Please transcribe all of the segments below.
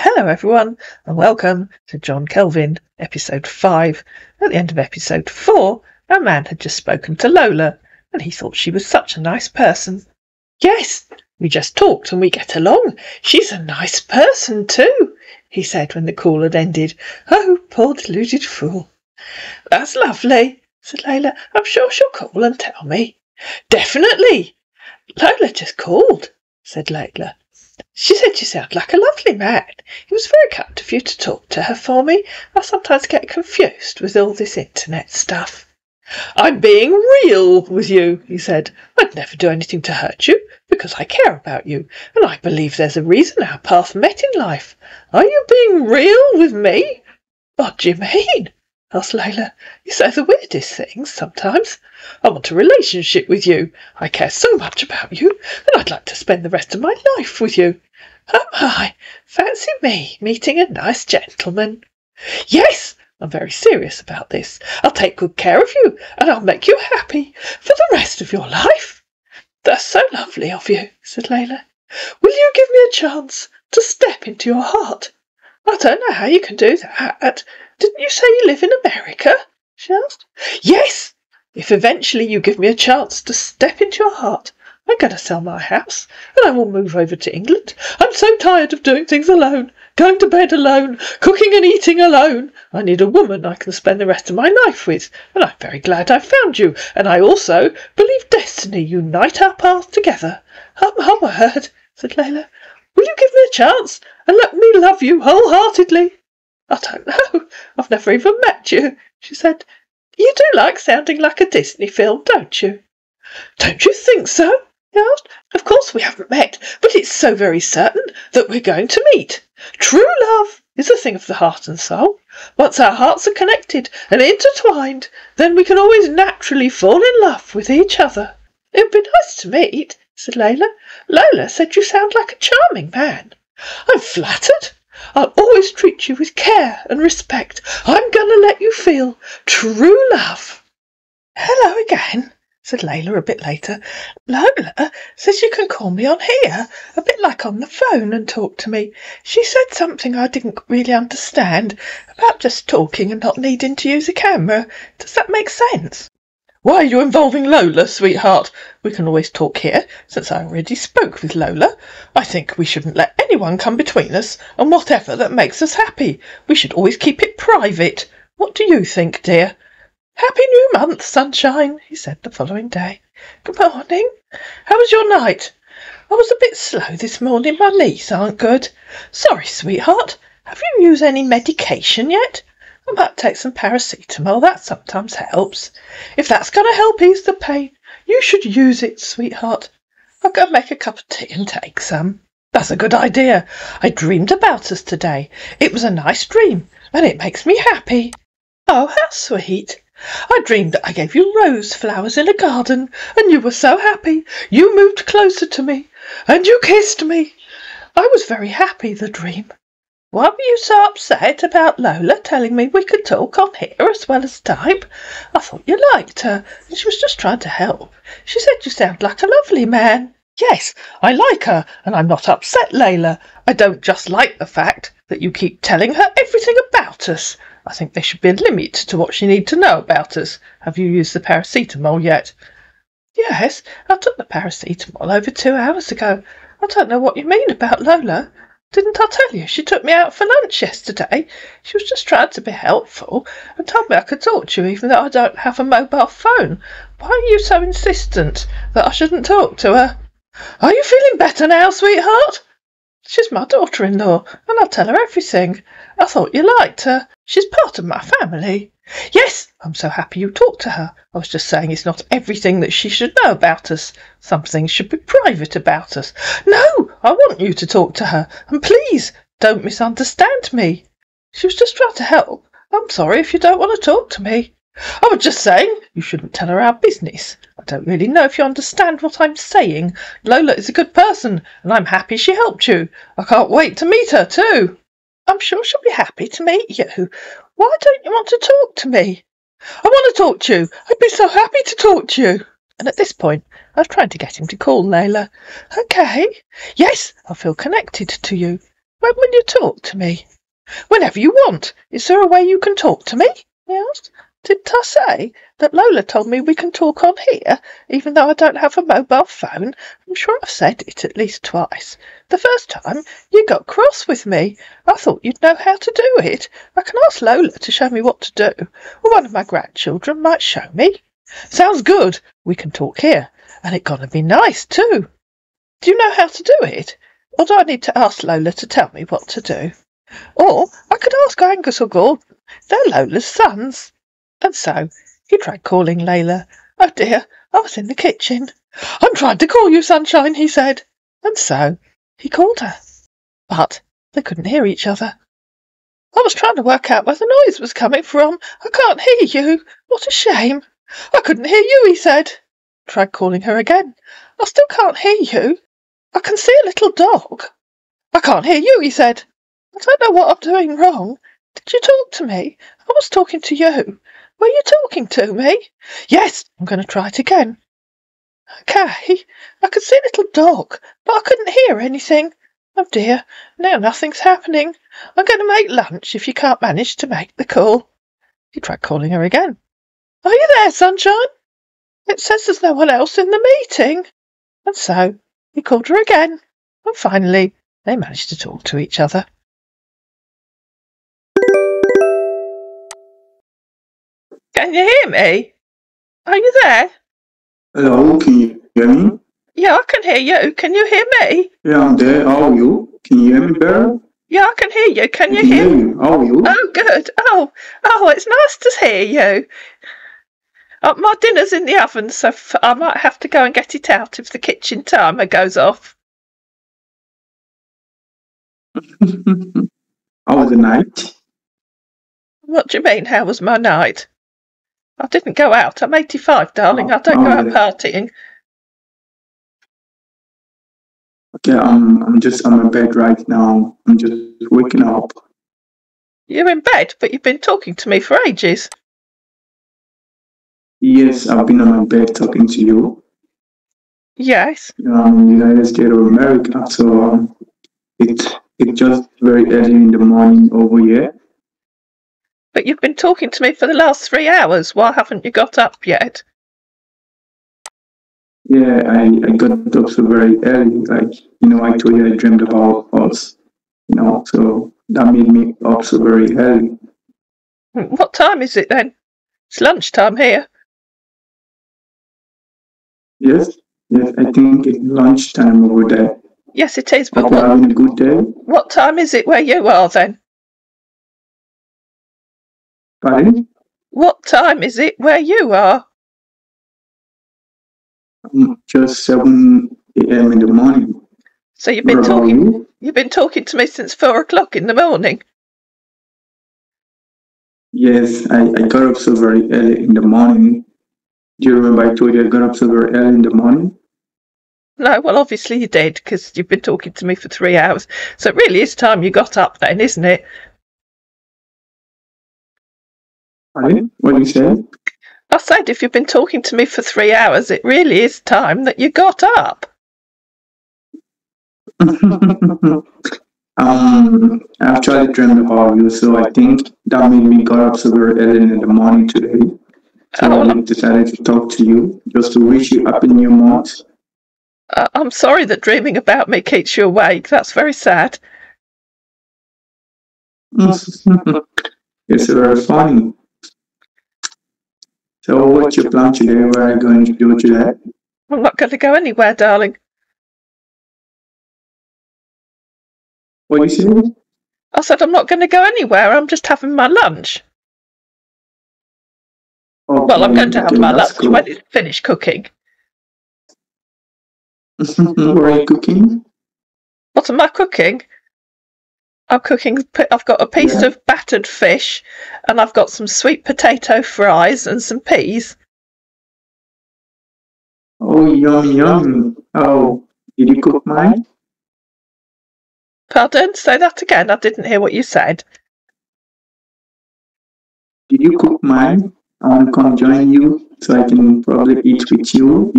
Hello everyone and welcome to John Kelvin, episode 5. At the end of episode 4, our man had just spoken to Lola and he thought she was such a nice person. Yes, we just talked and we get along. She's a nice person too, he said when the call had ended. Oh, poor deluded fool. That's lovely, said Lola. I'm sure she'll call and tell me. Definitely. Lola just called, said Lola. She said you sound like a lovely man. It was very kind of you to talk to her for me. I sometimes get confused with all this internet stuff. I'm being real with you, he said. I'd never do anything to hurt you, because I care about you, and I believe there's a reason our path met in life. Are you being real with me? What do you mean? Asked Lola. You say the weirdest things sometimes. I want a relationship with you. I care so much about you, and I'd like to spend the rest of my life with you. Oh my, fancy me meeting a nice gentleman. Yes, I'm very serious about this. I'll take good care of you, and I'll make you happy for the rest of your life. That's so lovely of you, said Lola. Will you give me a chance to step into your heart? I don't know how you can do that. Didn't you say you live in America? She asked. Yes, if eventually you give me a chance to step into your heart, I'm going to sell my house and I will move over to England. I'm so tired of doing things alone, going to bed alone, cooking and eating alone. I need a woman I can spend the rest of my life with, and I'm very glad I found you, and I also believe destiny unite our paths together. Oh, my word, said Lola. Will you give me a chance and let me love you wholeheartedly? I don't know. I've never even met you, she said. You do like sounding like a Disney film, don't you? Don't you think so? He asked. Of course we haven't met, but it's so very certain that we're going to meet. True love is a thing of the heart and soul. Once our hearts are connected and intertwined, then we can always naturally fall in love with each other. It'd be nice to meet, said Lola. Lola said you sound like a charming man. I'm flattered. I'll always treat you with care and respect. I'm going to let you feel true love. Hello again, said Lola a bit later. Lola says you can call me on here, a bit like on the phone, and talk to me. She said something I didn't really understand about just talking and not needing to use a camera. Does that make sense? Why are you involving Lola, sweetheart? We can always talk here, since I already spoke with Lola. I think we shouldn't let anyone come between us and whatever that makes us happy. We should always keep it private. What do you think, dear? Happy new month, sunshine, he said the following day. Good morning. How was your night? I was a bit slow this morning. My knees aren't good. Sorry, sweetheart. Have you used any medication yet? I might take some paracetamol. That sometimes helps. If that's going to help ease the pain, you should use it, sweetheart. I'll go make a cup of tea and take some. That's a good idea. I dreamed about us today. It was a nice dream, and it makes me happy. Oh, how sweet. I dreamed that I gave you rose flowers in a garden, and you were so happy. You moved closer to me, and you kissed me. I was very happy, the dream. Why were you so upset about Lola telling me we could talk on here as well as type? I thought you liked her, and she was just trying to help. She said you sound like a lovely man. Yes, I like her, and I'm not upset, Layla. I don't just like the fact that you keep telling her everything about us. I think there should be a limit to what she needs to know about us. Have you used the paracetamol yet? Yes, I took the paracetamol over 2 hours ago. I don't know what you mean about Lola. Didn't I tell you she took me out for lunch yesterday? She was just trying to be helpful and told me I could talk to you even though I don't have a mobile phone. Why are you so insistent that I shouldn't talk to her? Are you feeling better now, sweetheart? She's my daughter-in-law, and I'll tell her everything. I thought you liked her. She's part of my family. Yes, I'm so happy you talked to her. I was just saying it's not everything that she should know about us. Some things should be private about us. No, I want you to talk to her, and please don't misunderstand me. She was just trying to help. I'm sorry if you don't want to talk to me. I was just saying you shouldn't tell her our business. I don't really know if you understand what I'm saying. Lola is a good person, and I'm happy she helped you. I can't wait to meet her too. I'm sure she'll be happy to meet you. Why don't you want to talk to me? I want to talk to you. I'd be so happy to talk to you. And at this point, I was trying to get him to call Layla. Okay. Yes, I feel connected to you. When will you talk to me? Whenever you want. Is there a way you can talk to me? He asked. Didn't I say that Lola told me we can talk on here, even though I don't have a mobile phone? I'm sure I've said it at least twice. The first time you got cross with me. I thought you'd know how to do it. I can ask Lola to show me what to do, or one of my grandchildren might show me. Sounds good. We can talk here, and it's gonna be nice too. Do you know how to do it? Or do I need to ask Lola to tell me what to do? Or I could ask Angus or Gordon. They're Lola's sons. And so he tried calling Layla. Oh dear, I was in the kitchen. I'm trying to call you, Sunshine, he said. And so he called her. But they couldn't hear each other. I was trying to work out where the noise was coming from. I can't hear you. What a shame. I couldn't hear you, he said. Tried calling her again. I still can't hear you. I can see a little dog. I can't hear you, he said. I don't know what I'm doing wrong. Did you talk to me? I was talking to you. Were you talking to me? Yes, I'm going to try it again. Okay, I could see a little dog, but I couldn't hear anything. Oh dear, now nothing's happening. I'm going to make lunch if you can't manage to make the call. He tried calling her again. Are you there, Sunshine? It says there's no one else in the meeting. And so he called her again, and finally they managed to talk to each other. Can you hear me? Are you there? Hello, can you hear me? Yeah, I can hear you. Can you hear me? Yeah, I'm there. How are you? Can you hear me better? Yeah, I can hear you. Can I you can hear me? you. How are you? Oh, good. Oh, it's nice to hear you. My dinner's in the oven, so I might have to go and get it out if the kitchen timer goes off. How was the night? What do you mean, how was my night? I didn't go out. I'm 85, darling. I don't go out partying. Okay, I'm just on my bed right now. I'm just waking up. You're in bed, but you've been talking to me for ages. Yes, I've been on my bed talking to you. Yes. In the United States of America, so it's just very early in the morning over here. But you've been talking to me for the last 3 hours. Why haven't you got up yet? Yeah, I got up so very early. I told you I dreamed about us. So that made me up so very early. What time is it then? It's lunchtime here. Yes, I think it's lunchtime over there. Yes, it is. But you're having a good day? What time is it where you are then? Pardon? What time is it where you are? Just 7 a.m. in the morning. So you've been talking. You've been talking to me since 4 o'clock in the morning. Yes, I got up so very early in the morning. Do you remember I told you I got up so very early in the morning? No, well, obviously you did, because you've been talking to me for 3 hours. So it really is time you got up then, isn't it? Pardon? What did you say? I said if you've been talking to me for 3 hours, it really is time that you got up. I actually dreamed about you, so I think that made me got up so very early in the morning today. So I decided to talk to you, just to wish you happy new month. I'm sorry that dreaming about me keeps you awake. That's very sad. It's very funny. So what's your plan today? Where are you going to do today? I'm not going to go anywhere, darling. What did you say? I said I'm not going to go anywhere. I'm just having my lunch. Okay, well, I'm going to have my lunch when it's finished cooking. What are you cooking? What am I cooking? I'm cooking. I've got a piece of battered fish, and I've got some sweet potato fries and some peas. Oh, yum, yum. Oh, did you cook mine? Pardon? Say that again. I didn't hear what you said. Did you cook mine? I want to come join you so I can probably eat with you,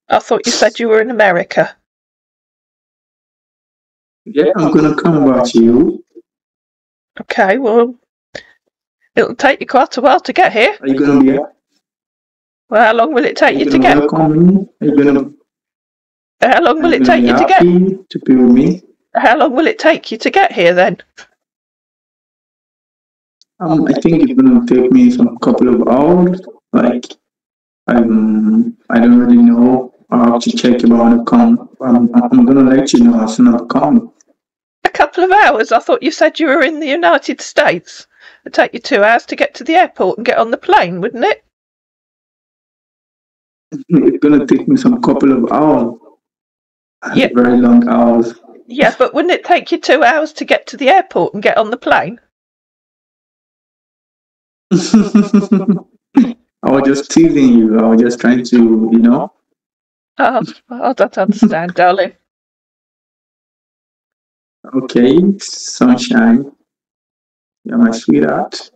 I thought you said you were in America. Yeah, I'm gonna come back to you. Okay, well, it'll take you quite a while to get here. Are you gonna be here? Well, how long will it Are take you you to gonna get? welcome me? How long Are will you it gonna take be you to get? happy to be with me? How long will it take you to get here then? I think it's gonna take me some couple of hours. Like I don't really know. I have to check if I wanna come. I'm gonna let you know as soon as I come. A couple of hours? I thought you said you were in the United States. It'd take you 2 hours to get to the airport and get on the plane, wouldn't it? It's gonna take me some couple of hours. Yeah. Very long hours. Yeah, but wouldn't it take you 2 hours to get to the airport and get on the plane? I was just teasing you. I was just trying to, Oh, I don't understand, darling. Okay, sunshine. You're my sweetheart.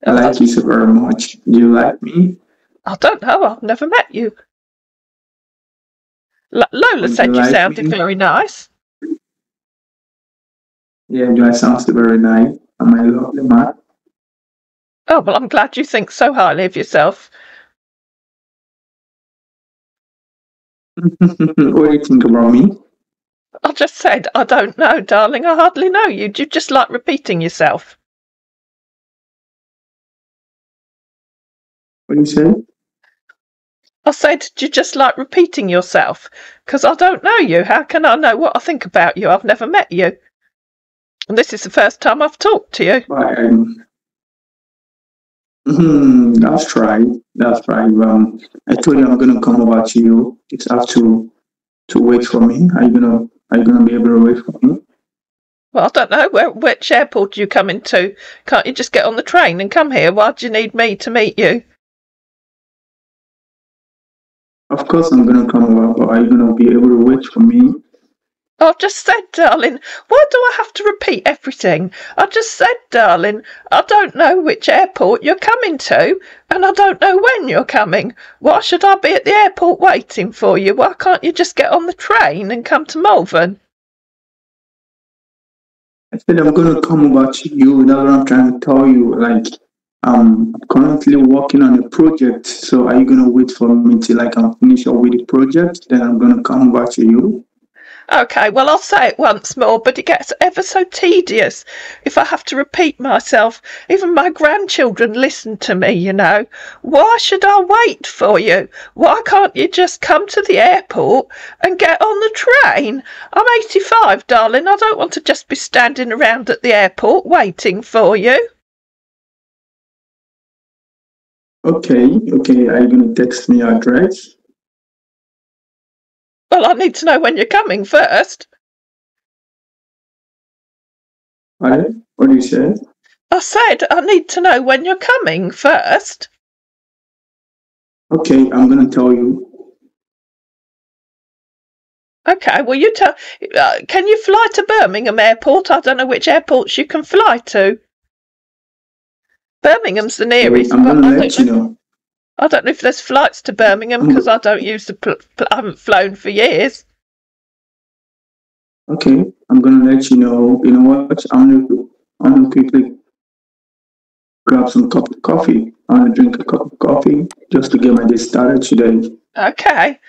I like you so very much. Do you like me? I don't know. I've never met you. Lola said you sounded very nice. Yeah, do I sound so very nice? Am I a lovely man? Oh, well, I'm glad you think so highly of yourself. What do you think about me? I just said, I don't know, darling. I hardly know you. Do you just like repeating yourself? What do you say? I said, do you just like repeating yourself? Because I don't know you. How can I know what I think about you? I've never met you. And this is the first time I've talked to you. That's right. That's right. I told you I'm gonna come over to you. It's have to wait for me. Are you gonna be able to wait for me? Well, I don't know. Which airport do you come into? Can't you just get on the train and come here? Why do you need me to meet you? Of course I'm gonna come over, but are you gonna be able to wait for me? I've just said, darling. Why do I have to repeat everything? I just said, darling, I don't know which airport you're coming to, and I don't know when you're coming. Why should I be at the airport waiting for you? Why can't you just get on the train and come to Malvern? I said I'm gonna come over to you. That's what I'm trying to tell you. Like, I'm currently working on a project. So are you gonna wait for me till I can finish up with the project? Then I'm gonna come over to you. Okay, well, I'll say it once more, but it gets ever so tedious if I have to repeat myself. Even my grandchildren listen to me, you know. Why should I wait for you? Why can't you just come to the airport and get on the train? I'm 85, darling. I don't want to just be standing around at the airport waiting for you. Okay. Are you gonna text me your address? Well, I need to know when you're coming first. What do you say? I said I need to know when you're coming first. Okay, I'm gonna tell you. Okay, well, you tell. Can you fly to Birmingham Airport? I don't know which airports you can fly to. Birmingham's the nearest. I'm gonna let you know. I don't know if there's flights to Birmingham because I don't use I haven't flown for years. Okay, I'm gonna let you know. You know what? I'm gonna quickly grab some cup of coffee. I'm gonna drink a cup of coffee just to get my day started today. Okay.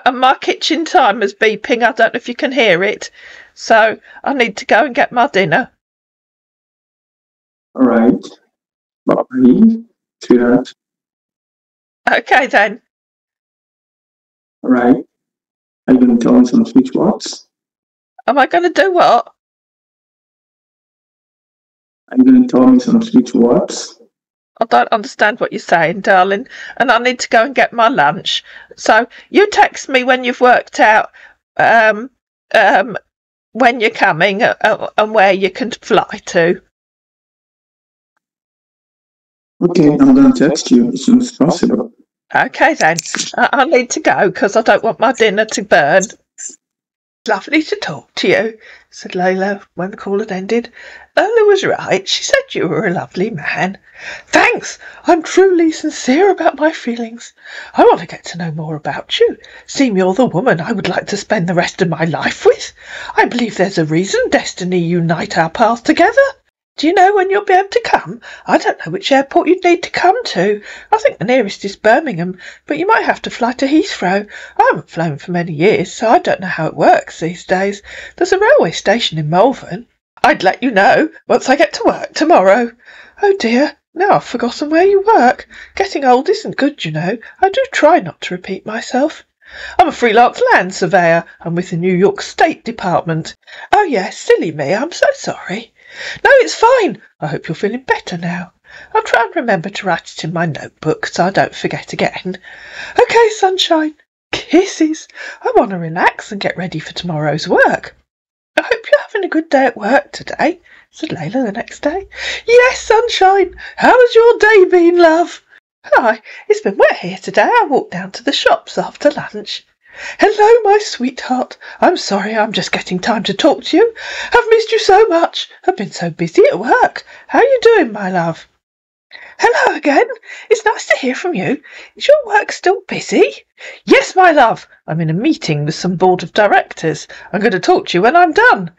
And my kitchen timer's beeping. I don't know if you can hear it. So I need to go and get my dinner. All right. Bye, sweetheart. Okay then. All right. Are you gonna tell me some sweet words? Am I going to do what? Are you gonna tell me some sweet words? I don't understand what you're saying, darling, and I need to go and get my lunch. So you text me when you've worked out when you're coming and where you can fly to. Okay, I'm gonna text you as soon as possible. Okay then. I need to go because I don't want my dinner to burn. Lovely to talk to you, said Lola when the call had ended. Lola was right. She said you were a lovely man. Thanks. I'm truly sincere about my feelings. I want to get to know more about you. Seem you're the woman I would like to spend the rest of my life with. I believe there's a reason destiny unite our paths together. Do you know when you'll be able to come? I don't know which airport you'd need to come to. I think the nearest is Birmingham, but you might have to fly to Heathrow. I haven't flown for many years, so I don't know how it works these days. There's a railway station in Malvern. I'd let you know once I get to work tomorrow. Oh dear, now I've forgotten where you work. Getting old isn't good, you know. I do try not to repeat myself. I'm a freelance land surveyor. I'm with the New York State Department. Oh yes, silly me, I'm so sorry. No, it's fine. I hope you're feeling better now. I'll try and remember to write it in my notebook so I don't forget again. Okay, sunshine. Kisses. I want to relax and get ready for tomorrow's work. I hope you're having a good day at work today, said Layla the next day. Yes, sunshine. How has your day been, love? Hi, it's been wet here today. I walked down to the shops after lunch. Hello, my sweetheart. I'm sorry I'm just getting time to talk to you. I've missed you so much. I've been so busy at work. How are you doing, my love? Hello again. It's nice to hear from you. Is your work still busy? Yes, my love. I'm in a meeting with some board of directors. I'm going to talk to you when I'm done.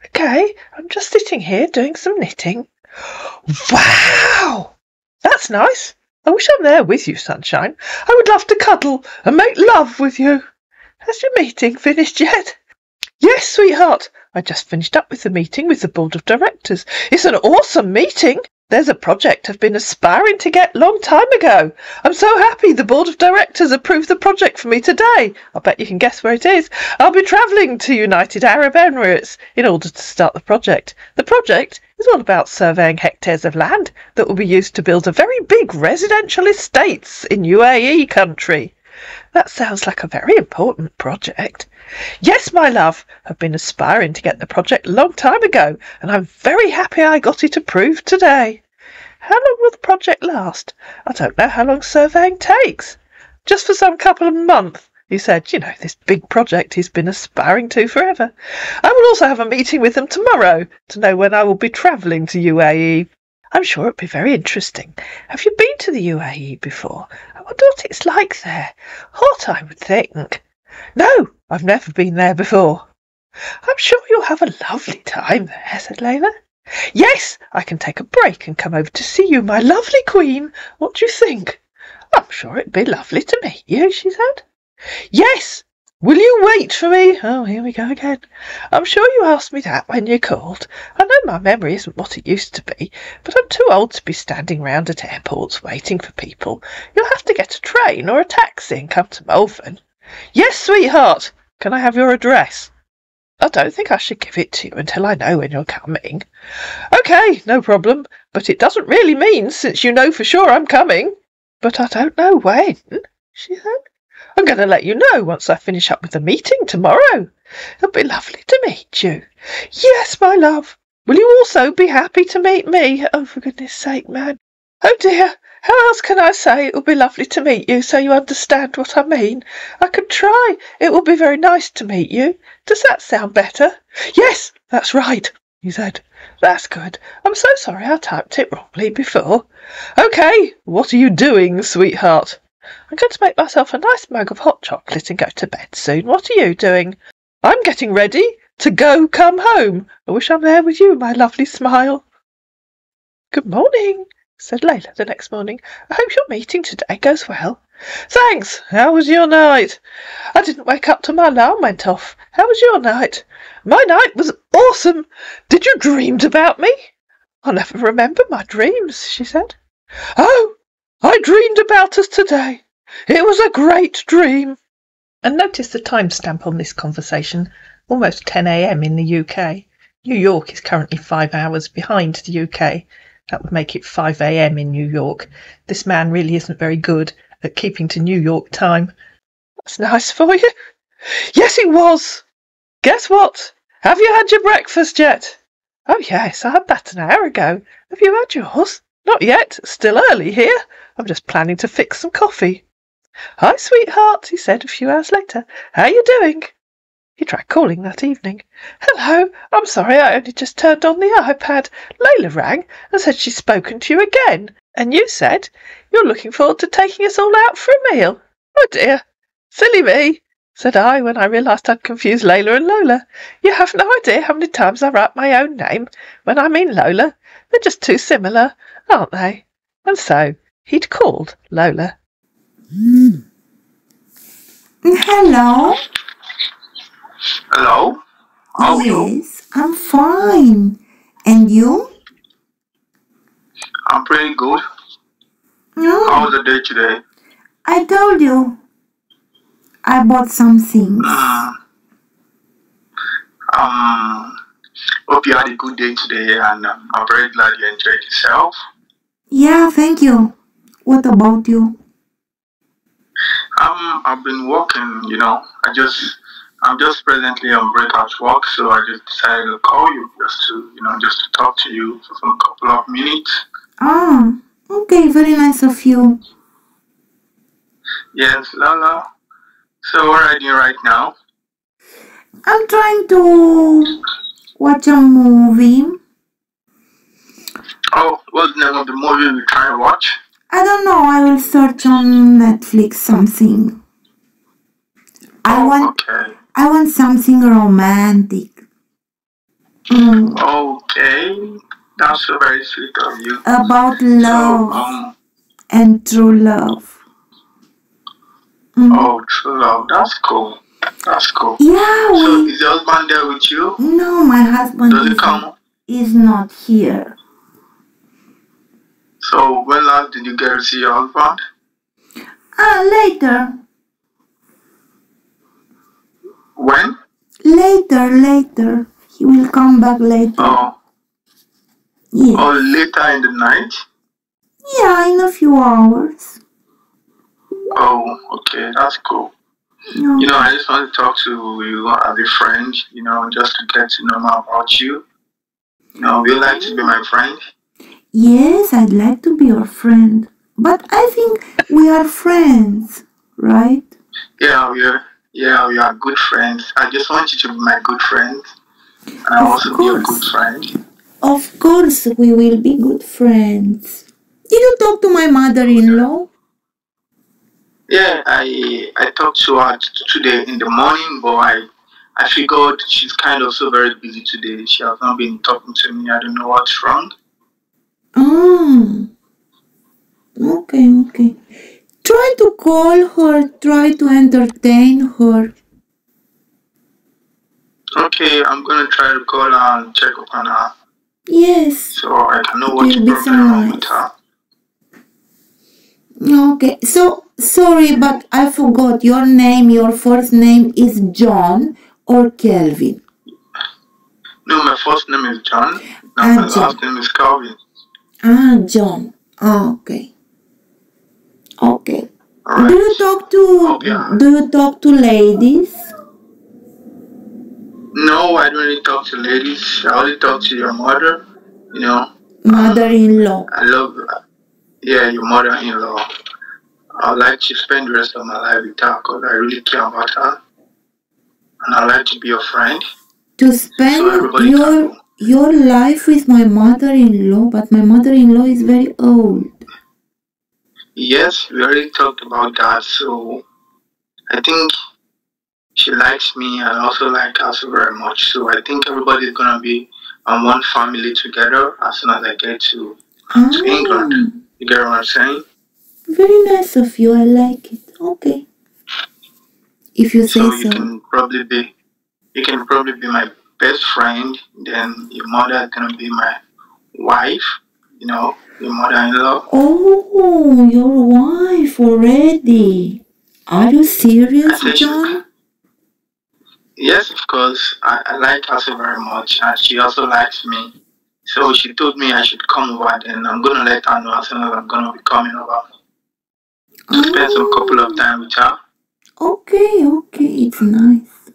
Okay, I'm just sitting here doing some knitting. Wow! That's nice. I wish I'm there with you, sunshine. I would love to cuddle and make love with you. Has your meeting finished yet? Yes, sweetheart. I just finished up with the meeting with the board of directors. It's an awesome meeting. There's a project I've been aspiring to get a long time ago. I'm so happy the board of directors approved the project for me today. I'll bet you can guess where it is. I'll be travelling to United Arab Emirates in order to start the project. The project is all about surveying hectares of land that will be used to build a very big residential estates in UAE country. That sounds like a very important project. Yes, my love, I've been aspiring to get the project a long time ago, and I'm very happy I got it approved today. How long will the project last? I don't know how long surveying takes. Just for some couple of months, he said. You know, this big project he's been aspiring to forever. I will also have a meeting with them tomorrow to know when I will be travelling to UAE. I'm sure it'll be very interesting. Have you been to the UAE before? I wonder what it's like there. Hot, I would think. No, I've never been there before. I'm sure you'll have a lovely time there, said Layla. Yes, I can take a break and come over to see you, my lovely queen. What do you think? I'm sure it'd be lovely to meet you, she said. Yes. Will you wait for me? Oh, here we go again. I'm sure you asked me that when you called. I know my memory isn't what it used to be, but I'm too old to be standing round at airports waiting for people. You'll have to get a train or a taxi and come to Malvern. Yes, sweetheart. Can I have your address? I don't think I should give it to you until I know when you're coming. Okay, no problem, but it doesn't really mean since you know for sure I'm coming. But I don't know when, she said. I'm going to let you know once I finish up with the meeting tomorrow. It'll be lovely to meet you. Yes, my love. Will you also be happy to meet me? Oh, for goodness sake, man. Oh, dear. How else can I say it will be lovely to meet you so you understand what I mean? I could try. It will be very nice to meet you. Does that sound better? Yes, that's right, he said. That's good. I'm so sorry I typed it wrongly before. Okay, what are you doing, sweetheart? I'm going to make myself a nice mug of hot chocolate and go to bed soon. What are you doing? I'm getting ready to come home. I wish I'm there with you, my lovely smile. Good morning, said Layla the next morning. I hope your meeting today goes well. Thanks. How was your night? I didn't wake up till my alarm went off. How was your night? My night was awesome. Did you dream about me? I never remember my dreams, she said. Oh, I dreamed about us today. It was a great dream. And notice the timestamp on this conversation, almost 10 a.m. in the UK. New York is currently 5 hours behind the UK. That would make it 5 a.m. in New York. This man really isn't very good at keeping to New York time. That's nice for you. Yes, it was. Guess what? Have you had your breakfast yet? Oh, yes, I had that an hour ago. Have you had yours? Not yet. Still early here. I'm just planning to fix some coffee. Hi, sweetheart, he said a few hours later. How are you doing? He tried calling that evening. Hello, I'm sorry, I only just turned on the iPad. Layla rang and said she's spoken to you again. And you said you're looking forward to taking us all out for a meal. Oh dear, silly me, said I when I realised I'd confused Layla and Lola. You have no idea how many times I write my own name when I mean Lola. They're just too similar, aren't they? And so he'd called Lola. Hello? Hello? How are you? Yes, I'm fine. And you? I'm pretty good. No, How was the day today? I told you. I bought some things. Hope you had a good day today, and I'm very glad you enjoyed yourself. Yeah, thank you. What about you? I've been working, I'm just presently on break at work, so I just decided to call you just to talk to you for some couple of minutes. Ah, okay, very nice of you. Yes, Lala. So what are you doing right now? I'm trying to watch a movie. Oh, what's the name of the movie you're trying to watch? I don't know, I will search on Netflix something. I want something romantic. Okay, that's so very sweet of you. About love and true love. Oh, true love, that's cool. That's cool. Yeah, so is your husband there with you? No, my husband is not here. So when last did you get to see your husband? Later. When? Later. He will come back later. Oh. Yes. Oh, later in the night? Yeah, in a few hours. Oh, okay, that's cool. No. I just want to talk to you as a friend, just to get to know more about you. Would you like to be my friend? Yes, I'd like to be your friend. But I think we are friends, right? Yeah, we are good friends. I just want you to be my good friend. And I'll also be a good friend. Of course we will be good friends. Did you talk to my mother-in-law? Yeah, I talked to her today in the morning, but I figured she's kind of so very busy today. She has not been talking to me. I don't know what's wrong. Oh, okay. Try to call her, try to entertain her. Okay, I'm going to try to call her and check up on her. Yes. So I can know what's the problem with her. Okay, so sorry, but I forgot your name. Your first name is John or Kelvin? No, my first name is John. And my last name is Calvin. John. Okay. Right. Do you talk to ladies? No, I don't really talk to ladies. I only talk to your mother. Mother-in-law. I love, your mother-in-law. I'd like to spend the rest of my life with her because I really care about her. And I'd like to be your friend. To spend your life with my mother-in-law, but my mother-in-law is very old. Yes, we already talked about that, so I think she likes me and I also like her so very much. So I think everybody's gonna be on one family together as soon as I get to England. You get what I'm saying? Very nice of you, I like it. Okay. If you say so. You can probably be my best friend, then your mother is gonna be my wife, your mother-in-law. Oh, your wife already. Are you serious, John? Yes, of course. I like her so very much and she also likes me. So she told me I should come over, and I'm gonna let her know as soon as I'm gonna be coming over to spend some couple of time with her. Okay, it's nice.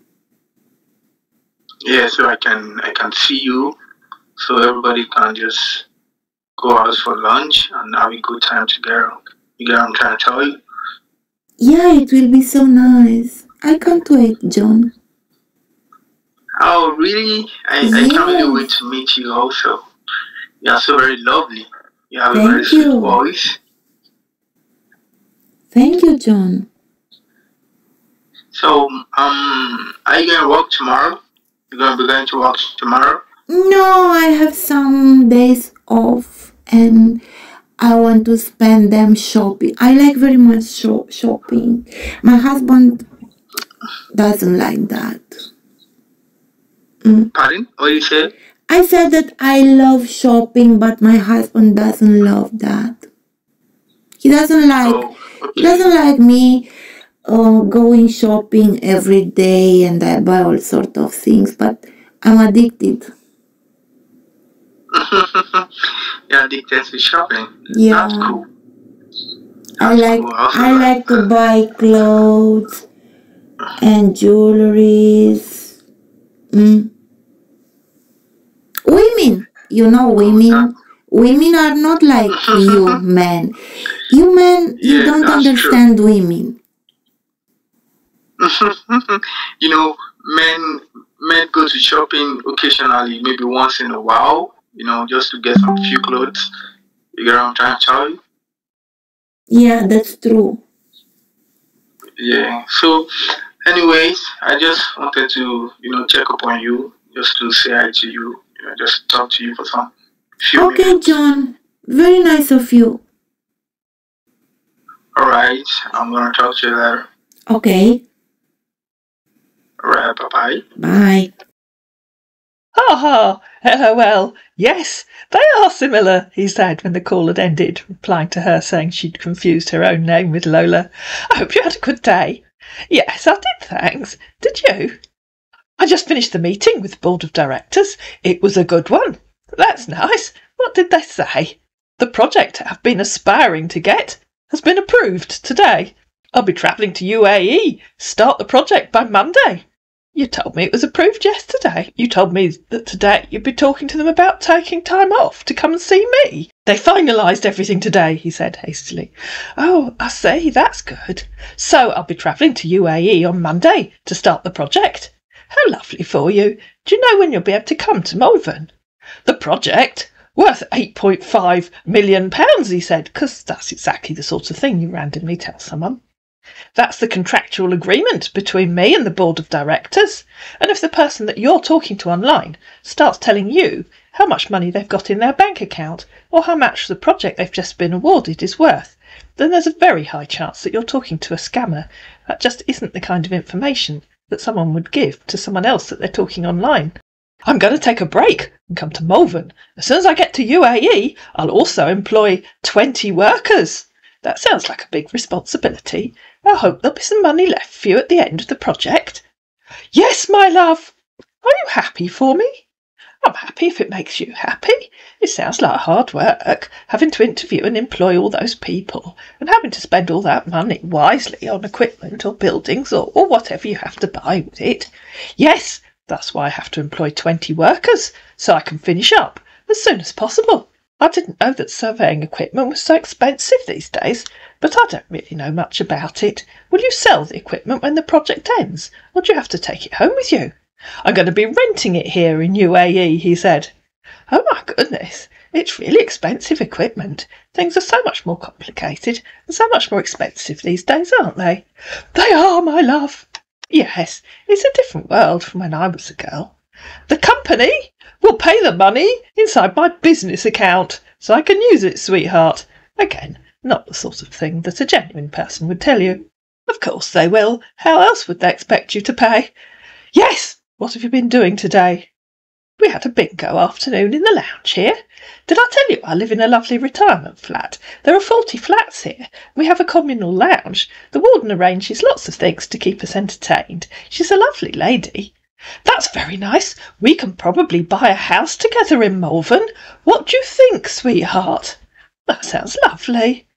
Yeah, so I can see you, so everybody can just go out for lunch and have a good time together. You get what I'm trying to tell you? Yeah, it will be so nice. I can't wait, John. Oh, really? I can't really wait Yes. to meet you also. You are so very lovely. You have a very Thank sweet you. voice. Thank you, John. So, are you going to work tomorrow? You're going to be going to work tomorrow? No, I have some days off and I want to spend them shopping. I like very much shopping. My husband doesn't like that. Pardon? What did you say? I said that I love shopping, but my husband doesn't love that. He doesn't like Oh, he doesn't okay. like me going shopping every day and I buy all sort of things, but I'm addicted. You're addicted to shopping. That's Yeah. cool. I That's like cool. I also I like like to that. buy clothes and jewelries. Women, Oh, women. Women are not like you men. You men, you yeah, don't that's true. understand women. You know, men go to shopping occasionally, maybe once in a while, just to get some few clothes. You get what I'm trying to tell you? Yeah, that's true. Yeah. So, anyways, I just wanted to, check up on you, just to say hi to you, just talk to you for some few Okay, minutes. John. Very nice of you. All right. I'm gonna talk to you later. Okay. All right. Bye-bye. Bye. Ha ha! LOL. Yes, they are similar, he said when the call had ended, replying to her saying she'd confused her own name with Lola. I hope you had a good day. Yes, I did, thanks. Did you? I just finished the meeting with the board of directors. It was a good one. That's nice. What did they say? The project I've been aspiring to get has been approved today. I'll be travelling to UAE, start the project by Monday. You told me it was approved yesterday. You told me that today you'd be talking to them about taking time off to come and see me. They finalised everything today, he said hastily. Oh, I see, that's good. So I'll be travelling to UAE on Monday to start the project. How lovely for you. Do you know when you'll be able to come to Malvern? The project? Worth £8.5 million, he said, because that's exactly the sort of thing you randomly tell someone. That's the contractual agreement between me and the board of directors. And if the person that you're talking to online starts telling you how much money they've got in their bank account or how much the project they've just been awarded is worth, then there's a very high chance that you're talking to a scammer. That just isn't the kind of information that someone would give to someone else that they're talking online. I'm going to take a break and come to Malvern. As soon as I get to UAE, I'll also employ 20 workers. That sounds like a big responsibility. I hope there'll be some money left for you at the end of the project. Yes, my love. Are you happy for me? I'm happy if it makes you happy. It sounds like hard work, having to interview and employ all those people and having to spend all that money wisely on equipment or buildings or whatever you have to buy with it. Yes, that's why I have to employ 20 workers, so I can finish up as soon as possible. I didn't know that surveying equipment was so expensive these days, but I don't really know much about it. Will you sell the equipment when the project ends, or do you have to take it home with you? I'm going to be renting it here in UAE, he said. Oh my goodness, it's really expensive equipment. Things are so much more complicated and so much more expensive these days, aren't they? They are, my love. Yes, it's a different world from when I was a girl. The company will pay the money inside my business account so I can use it, sweetheart. Again, not the sort of thing that a genuine person would tell you. Of course they will. How else would they expect you to pay? Yes, what have you been doing today? We had a bingo afternoon in the lounge here. Did I tell you I live in a lovely retirement flat? There are 40 flats here. We have a communal lounge. The warden arranges lots of things to keep us entertained. She's a lovely lady. That's very nice. We can probably buy a house together in Malvern. What do you think, sweetheart? That sounds lovely.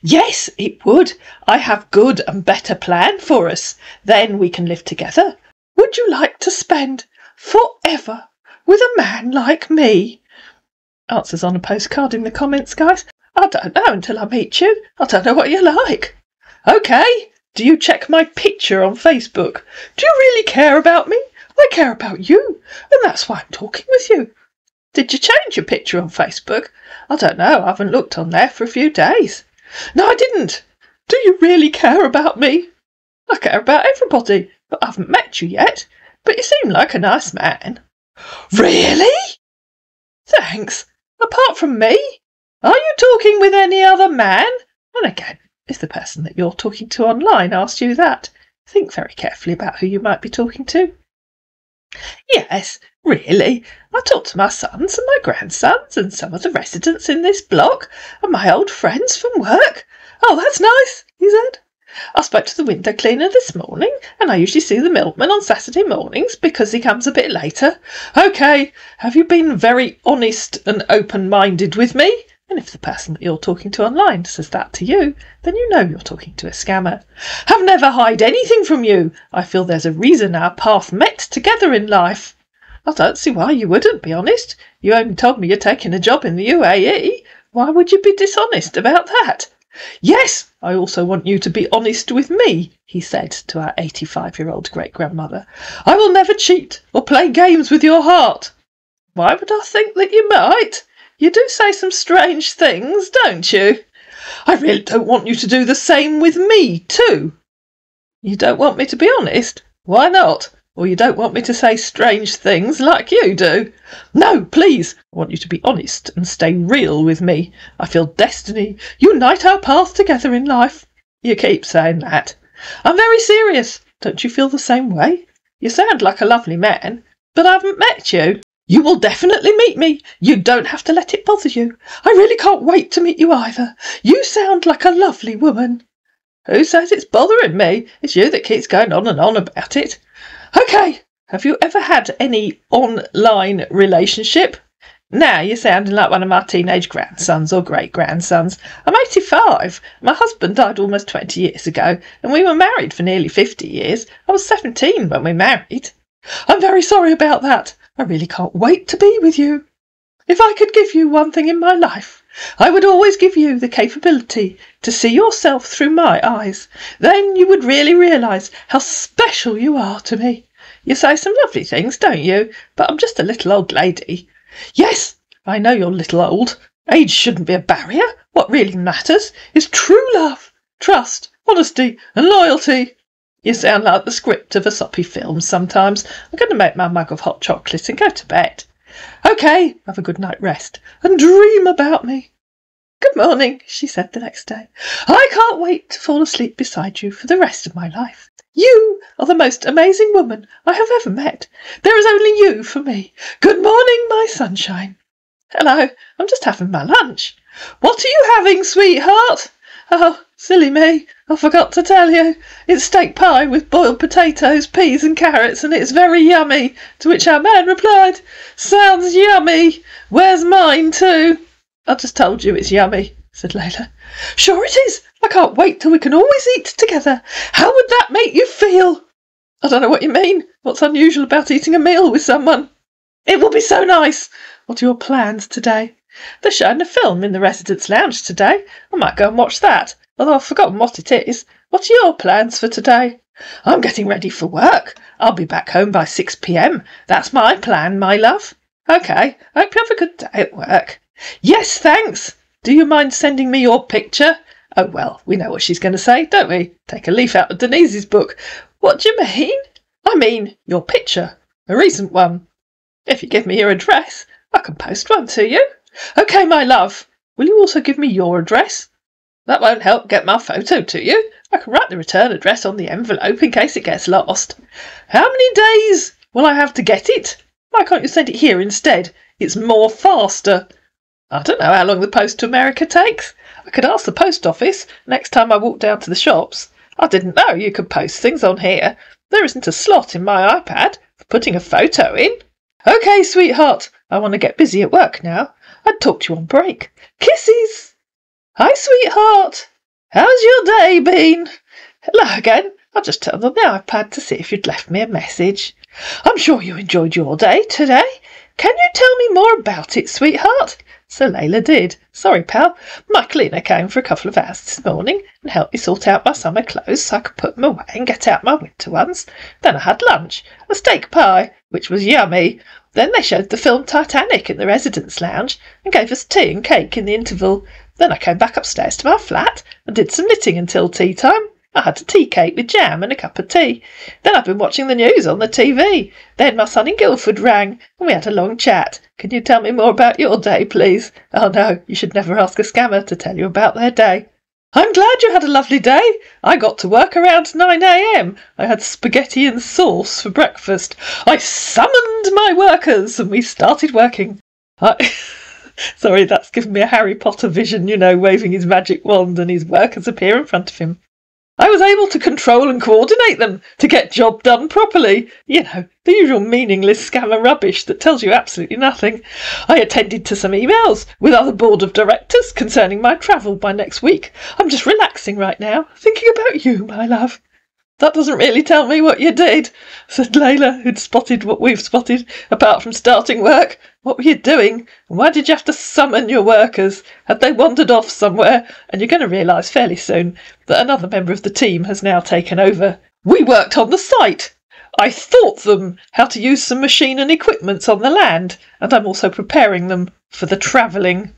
Yes, it would. I have good and better plan for us. Then we can live together. Would you like to spend forever with a man like me? Answers on a postcard in the comments, guys. I don't know until I meet you. I don't know what you're like. Okay. Do you check my picture on Facebook? Do you really care about me? I care about you, and that's why I'm talking with you. Did you change your picture on Facebook? I don't know, I haven't looked on there for a few days. No, I didn't. Do you really care about me? I care about everybody, but I haven't met you yet. But you seem like a nice man. Really? Thanks. Apart from me? Are you talking with any other man? And again, if the person that you're talking to online asks you that, think very carefully about who you might be talking to. Yes, really. I talk to my sons and my grandsons and some of the residents in this block and my old friends from work. Oh, that's nice, he said. I spoke to the window cleaner this morning, and I usually see the milkman on Saturday mornings because he comes a bit later. OK, have you been very honest and open-minded with me? And if the person that you're talking to online says that to you, then you know you're talking to a scammer. Have never hide anything from you. I feel there's a reason our path met together in life. I don't see why you wouldn't be honest. You only told me you're taking a job in the UAE. Why would you be dishonest about that? Yes, I also want you to be honest with me, he said to our 85-year-old great-grandmother. I will never cheat or play games with your heart. Why would I think that you might? You do say some strange things, don't you? I really don't want you to do the same with me, too. You don't want me to be honest? Why not? Or you don't want me to say strange things like you do? No, please. I want you to be honest and stay real with me. I feel destiny unite our paths together in life. You keep saying that. I'm very serious. Don't you feel the same way? You sound like a lovely man, but I haven't met you. You will definitely meet me. You don't have to let it bother you. I really can't wait to meet you either. You sound like a lovely woman. Who says it's bothering me? It's you that keeps going on and on about it. OK, have you ever had any online relationship? Now you're sounding like one of my teenage grandsons or great-grandsons. I'm 85. My husband died almost 20 years ago, and we were married for nearly 50 years. I was 17 when we married. I'm very sorry about that. I really can't wait to be with you. If I could give you one thing in my life, I would always give you the capability to see yourself through my eyes. Then you would really realise how special you are to me. You say some lovely things, don't you? But I'm just a little old lady. Yes, I know you're little old. Age shouldn't be a barrier. What really matters is true love, trust, honesty and loyalty. You sound like the script of a soppy film sometimes. I'm going to make my mug of hot chocolate and go to bed. OK, have a good night rest and dream about me. Good morning, she said the next day. I can't wait to fall asleep beside you for the rest of my life. You are the most amazing woman I have ever met. There is only you for me. Good morning, my sunshine. Hello, I'm just having my lunch. What are you having, sweetheart? Oh, silly me, I forgot to tell you. It's steak pie with boiled potatoes, peas and carrots, and it's very yummy. To which our man replied, sounds yummy. Where's mine too? I just told you it's yummy, said Layla. Sure it is. I can't wait till we can always eat together. How would that make you feel? I don't know what you mean. What's unusual about eating a meal with someone? It will be so nice. What are your plans today? They're showing a film in the residence lounge today. I might go and watch that, although I've forgotten what it is. What are your plans for today? I'm getting ready for work. I'll be back home by 6 p.m. That's my plan, my love. OK, hope you have a good day at work. Yes, thanks. Do you mind sending me your picture? Oh, well, we know what she's going to say, don't we? Take a leaf out of Denise's book. What do you mean? I mean, your picture. A recent one. If you give me your address, I can post one to you. OK, my love. Will you also give me your address? That won't help get my photo to you. I can write the return address on the envelope in case it gets lost. How many days will I have to get it? Why can't you send it here instead? It's more faster. I don't know how long the post to America takes. I could ask the post office next time I walk down to the shops. I didn't know you could post things on here. There isn't a slot in my iPad for putting a photo in. OK, sweetheart. I want to get busy at work now. I'd talk to you on break. Kisses. Hi, sweetheart. How's your day been? Hello again. I just turned on the iPad to see if you'd left me a message. I'm sure you enjoyed your day today. Can you tell me more about it, sweetheart? So Layla did. Sorry, pal. My cleaner came for a couple of hours this morning and helped me sort out my summer clothes so I could put them away and get out my winter ones. Then I had lunch, a steak pie, which was yummy. Then they showed the film Titanic in the residence lounge and gave us tea and cake in the interval. Then I came back upstairs to my flat and did some knitting until tea time. I had a tea cake with jam and a cup of tea. Then I've been watching the news on the TV. Then my son in Guildford rang and we had a long chat. Can you tell me more about your day, please? Oh no, you should never ask a scammer to tell you about their day. I'm glad you had a lovely day. I got to work around 9 a.m. I had spaghetti and sauce for breakfast. I summoned my workers and we started working. Sorry, that's given me a Harry Potter vision, waving his magic wand and his workers appear in front of him. I was able to control and coordinate them to get job done properly. The usual meaningless scammer rubbish that tells you absolutely nothing. I attended to some emails with other board of directors concerning my travel by next week. I'm just relaxing right now, thinking about you, my love. That doesn't really tell me what you did, said Layla, who'd spotted what we've spotted, apart from starting work. What were you doing? And why did you have to summon your workers? Had they wandered off somewhere? And you're going to realise fairly soon that another member of the team has now taken over. We worked on the site. I taught them how to use some machine and equipments on the land, and I'm also preparing them for the travelling.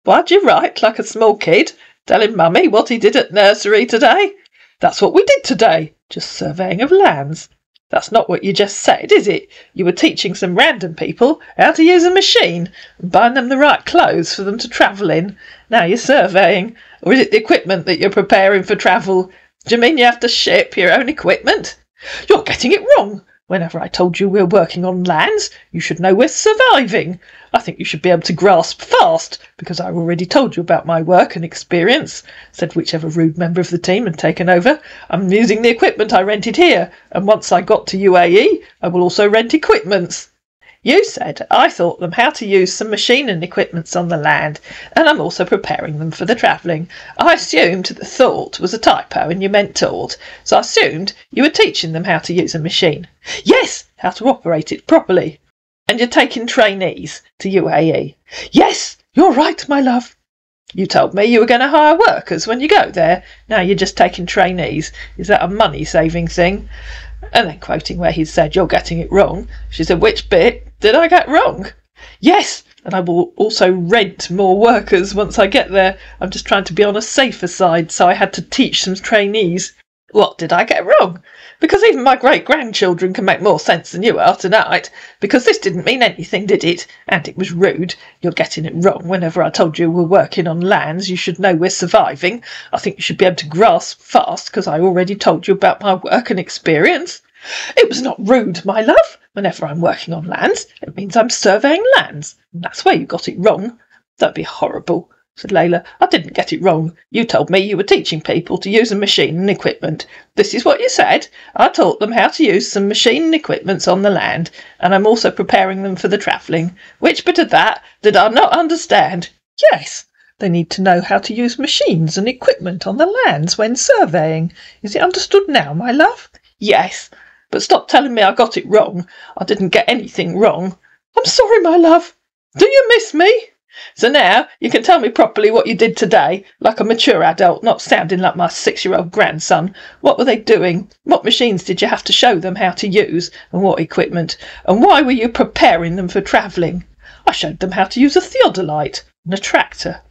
Why'd you write like a small kid, telling Mummy what he did at nursery today? That's what we did today, just surveying of lands. That's not what you just said, is it? You were teaching some random people how to use a machine and buying them the right clothes for them to travel in. Now you're surveying. Or is it the equipment that you're preparing for travel? Do you mean you have to ship your own equipment? You're getting it wrong. Whenever I told you we're working on lands, you should know we're surviving. I think you should be able to grasp fast, because I already told you about my work and experience, said whichever rude member of the team had taken over. I'm using the equipment I rented here, and once I got to UAE, I will also rent equipments. You said I taught them how to use some machine and equipments on the land, and I'm also preparing them for the travelling. I assumed that thought was a typo and you meant taught, so I assumed you were teaching them how to use a machine. Yes, how to operate it properly. And you're taking trainees to UAE. Yes, you're right, my love. You told me you were going to hire workers when you go there. Now you're just taking trainees. Is that a money-saving thing? And then quoting where he said, you're getting it wrong, she said, which bit did I get wrong? Yes, and I will also rent more workers once I get there. I'm just trying to be on a safer side, so I had to teach some trainees. What did I get wrong? Because even my great-grandchildren can make more sense than you are tonight. Because this didn't mean anything, did it? And it was rude. You're getting it wrong. Whenever I told you we're working on lands, you should know we're surviving. I think you should be able to grasp fast, because I already told you about my work and experience. It was not rude, my love. Whenever I'm working on lands, it means I'm surveying lands. And that's where you got it wrong. Don't be horrible, said Layla. I didn't get it wrong. You told me you were teaching people to use a machine and equipment. This is what you said. I taught them how to use some machine and equipments on the land, and I'm also preparing them for the travelling. Which bit of that did I not understand? Yes, they need to know how to use machines and equipment on the lands when surveying. Is it understood now, my love? Yes, but stop telling me I got it wrong. I didn't get anything wrong. I'm sorry, my love. Do you miss me? So now you can tell me properly what you did today, like a mature adult, not sounding like my 6-year-old grandson. What were they doing? What machines did you have to show them how to use, and what equipment? And why were you preparing them for travelling? I showed them how to use a theodolite and a tractor.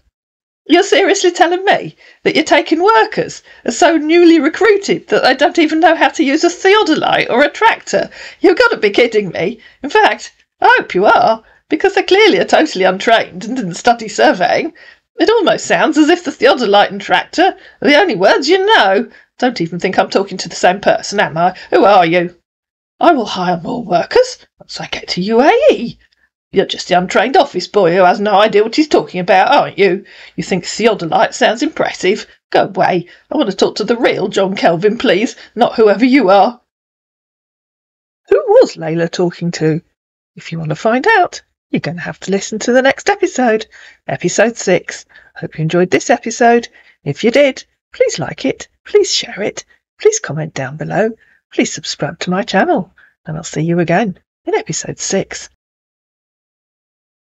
You're seriously telling me that you're taking workers as so newly recruited that they don't even know how to use a theodolite or a tractor? You've got to be kidding me. In fact, I hope you are, because they clearly are totally untrained and didn't study surveying. It almost sounds as if the theodolite and tractor are the only words you know. Don't even think I'm talking to the same person, am I? Who are you? I will hire more workers once I get to UAE. You're just the untrained office boy who has no idea what he's talking about, aren't you? You think theodolite sounds impressive? Go away. I want to talk to the real John Kelvin, please, not whoever you are. Who was Layla talking to? If you want to find out, you're going to have to listen to the next episode, episode 6. I hope you enjoyed this episode. If you did, please like it, please share it, please comment down below, please subscribe to my channel, and I'll see you again in episode 6.